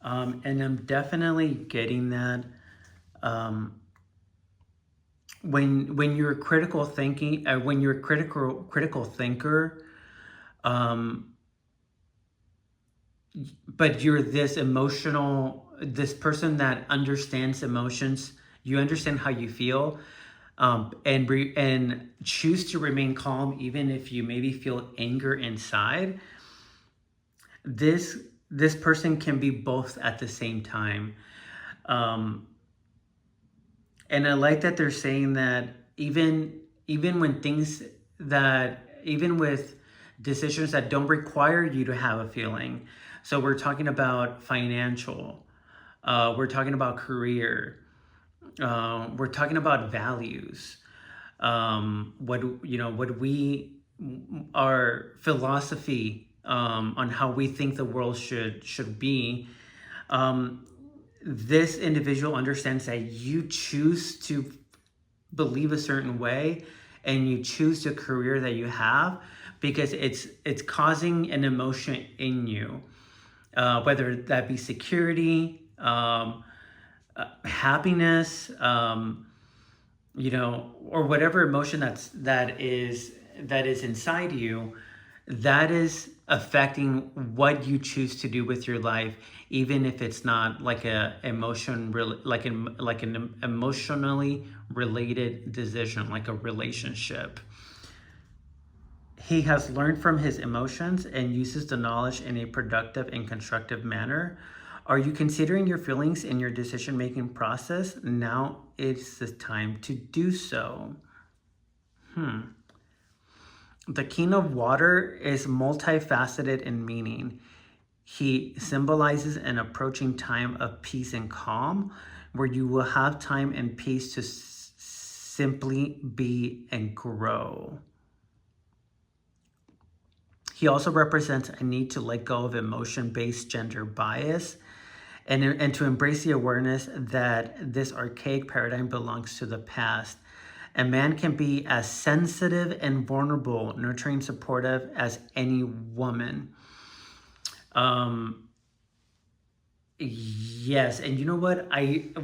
And I'm definitely getting that. Um, when you're critical thinking, when you're a critical thinker, um, but you're this person that understands emotions. You understand how you feel, and choose to remain calm even if you maybe feel anger inside. This this person can be both at the same time. Um, and I like that they're saying that even when things that even with decisions that don't require you to have a feeling. So we're talking about financial, we're talking about career, we're talking about values, what what we our philosophy, on how we think the world should be. um, this individual understands that you choose to believe a certain way and you choose the career that you have because it's causing an emotion in you, whether that be security, happiness, or whatever emotion that is inside you, that is affecting what you choose to do with your life, even if it's not like an emotionally related decision, like a relationship. He has learned from his emotions and uses the knowledge in a productive and constructive manner. Are you considering your feelings in your decision making process? Now is the time to do so. The King of Water is multifaceted in meaning. He symbolizes an approaching time of peace and calm, where you will have time and peace to simply be and grow. He also represents a need to let go of emotion-based gender bias and to embrace the awareness that this archaic paradigm belongs to the past. A man can be as sensitive and vulnerable, nurturing, supportive as any woman. Um, yes, and you know what?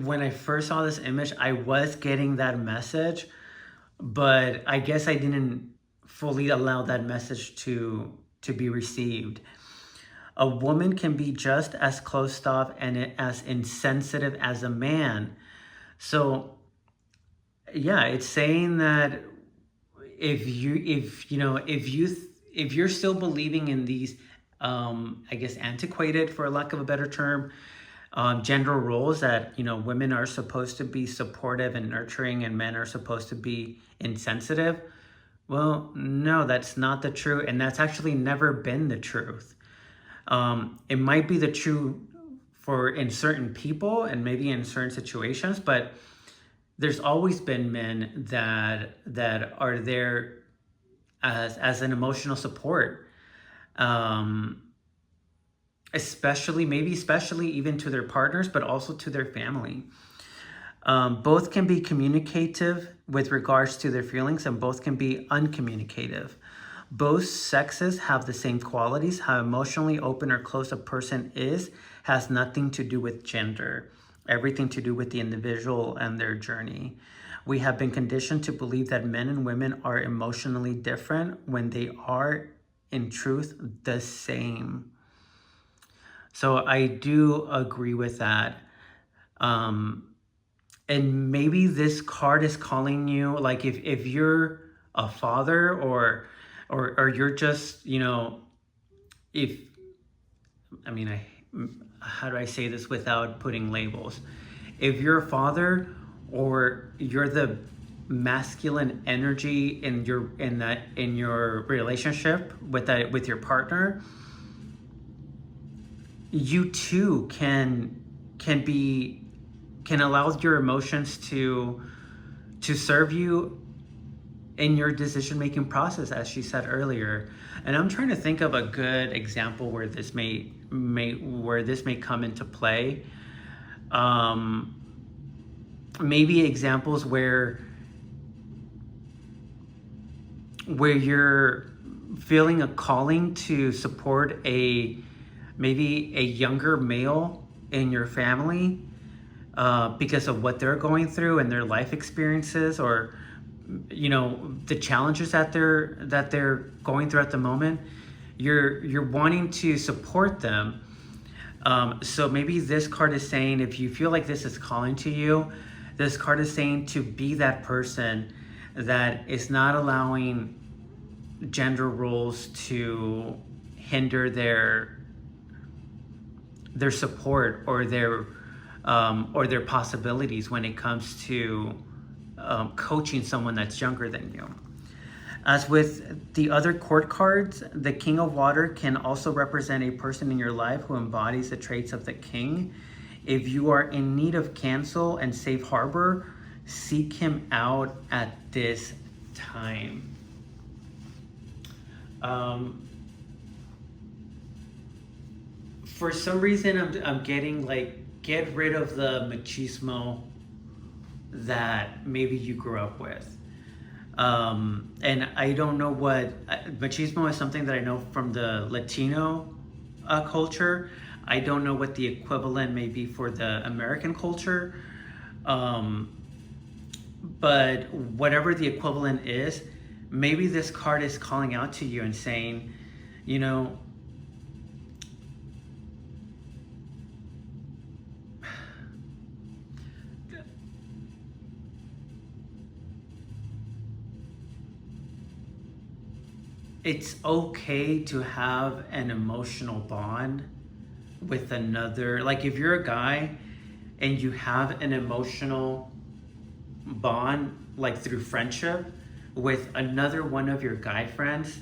When I first saw this image, I was getting that message, but I guess I didn't fully allow that message to be received. A woman can be just as closed off and as insensitive as a man. So, yeah, it's saying that if you're still believing in these, I guess antiquated, for lack of a better term, gender roles, that women are supposed to be supportive and nurturing and men are supposed to be insensitive. Well, no, that's not the truth, and that's actually never been the truth. It might be the truth for in certain people and maybe in certain situations, but there's always been men that are there as an emotional support, um, especially even to their partners, but also to their family. Both can be communicative with regards to their feelings, and both can be uncommunicative. Both sexes have the same qualities. How emotionally open or closed a person is has nothing to do with gender, everything to do with the individual and their journey. We have been conditioned to believe that men and women are emotionally different when they are, in truth, the same. So I do agree with that. Um, and maybe this card is calling you, like if you're a father, or you're just, if I mean, I how do I say this without putting labels? If you're a father, or you're the masculine energy in your relationship with your partner, you too can allow your emotions to serve you in your decision making process, as she said earlier. And I'm trying to think of a good example where this may come into play. Um, Maybe examples where you're feeling a calling to support maybe a younger male, in your family because of what they're going through and their life experiences, or the challenges that they're going through at the moment. You're wanting to support them. So maybe this card is saying, if you feel like this is calling to you, this card is saying to be that person that is not allowing gender roles to hinder their support or their possibilities when it comes to coaching someone that's younger than you. As with the other court cards, the King of Water can also represent a person in your life who embodies the traits of the king. If you are in need of counsel and safe harbor, seek him out at this time. For some reason, I'm getting like, get rid of the machismo that maybe you grew up with. And I don't know what machismo is. Something that I know from the Latino culture. I don't know what the equivalent may be for the American culture. But whatever the equivalent is, maybe this card is calling out to you and saying, it's okay to have an emotional bond with another. Like if you're a guy and you have an emotional bond, like through friendship, with another one of your guy friends,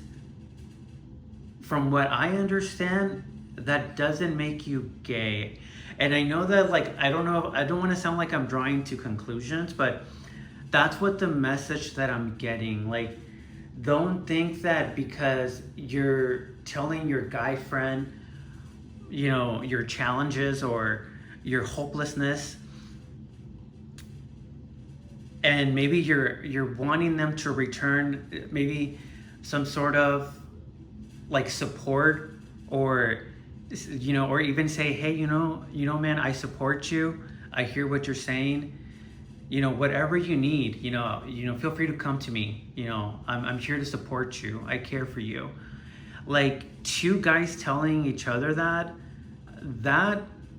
from what I understand, that doesn't make you gay. And I know that, like, I don't want to sound like I'm drawing to conclusions, but that's what the message that I'm getting. Like, don't think that because you're telling your guy friend, your challenges or your hopelessness, and maybe you're wanting them to return maybe some sort of like support, or or even say, hey, man, I support you. I hear what you're saying. Whatever you need, feel free to come to me. I'm here to support you. I care for you. Like, two guys telling each other that,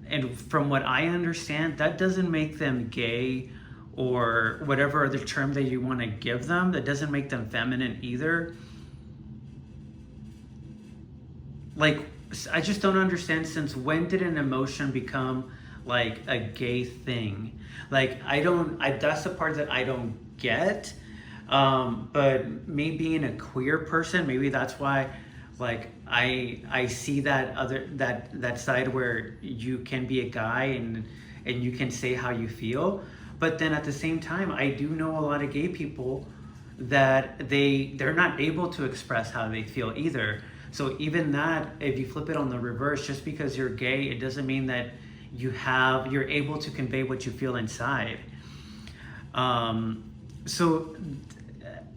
and from what I understand, that doesn't make them gay or whatever other term that you want to give them. That doesn't make them feminine either. Like, I just don't understand, since when did an emotion become like a gay thing? Like, that's the part that I don't get. But me being a queer person, maybe that's why, like, I see that side where you can be a guy and you can say how you feel. But then at the same time, I do know a lot of gay people that they're not able to express how they feel either. So even that, if you flip it on the reverse, just because you're gay, it doesn't mean that you're able to convey what you feel inside. So,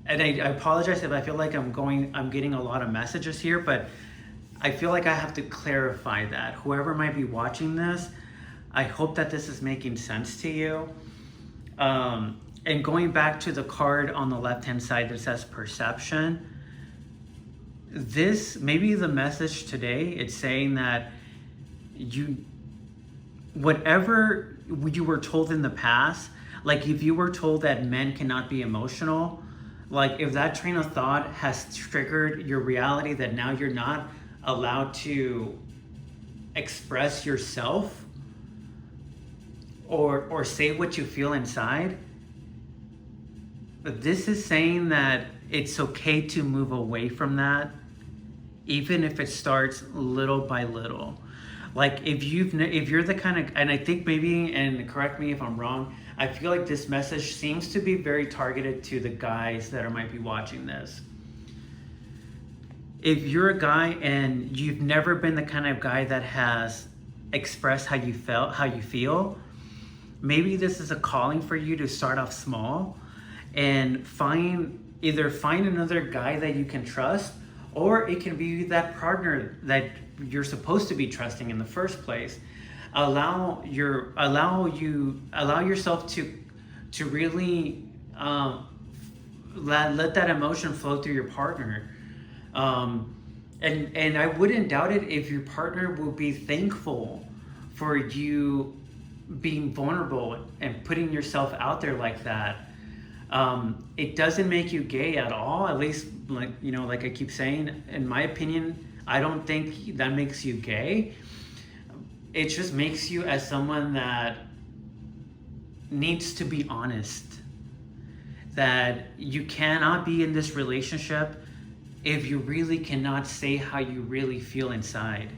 and I apologize if I feel like I'm getting a lot of messages here, but I feel like I have to clarify that. Whoever might be watching this, I hope that this is making sense to you. And going back to the card on the left-hand side that says perception, maybe the message today, it's saying that whatever you were told in the past, like if you were told that men cannot be emotional, like if that train of thought has triggered your reality that now you're not allowed to express yourself or say what you feel inside, but this is saying that it's okay to move away from that, even if it starts little by little. Like if you're the kind of, and I think maybe, and correct me if I'm wrong, I feel like this message seems to be very targeted to the guys that might be watching this. If you're a guy and you've never been the kind of guy that has expressed how you feel, maybe this is a calling for you to start off small and either find another guy that you can trust, or it can be that partner that you're supposed to be trusting in the first place. allow yourself to really let that emotion flow through your partner. And I wouldn't doubt it if your partner will be thankful for you being vulnerable and putting yourself out there like that. It doesn't make you gay at all. At least, like I keep saying, in my opinion, I don't think that makes you gay. It just makes you as someone that needs to be honest. That you cannot be in this relationship if you really cannot say how you really feel inside.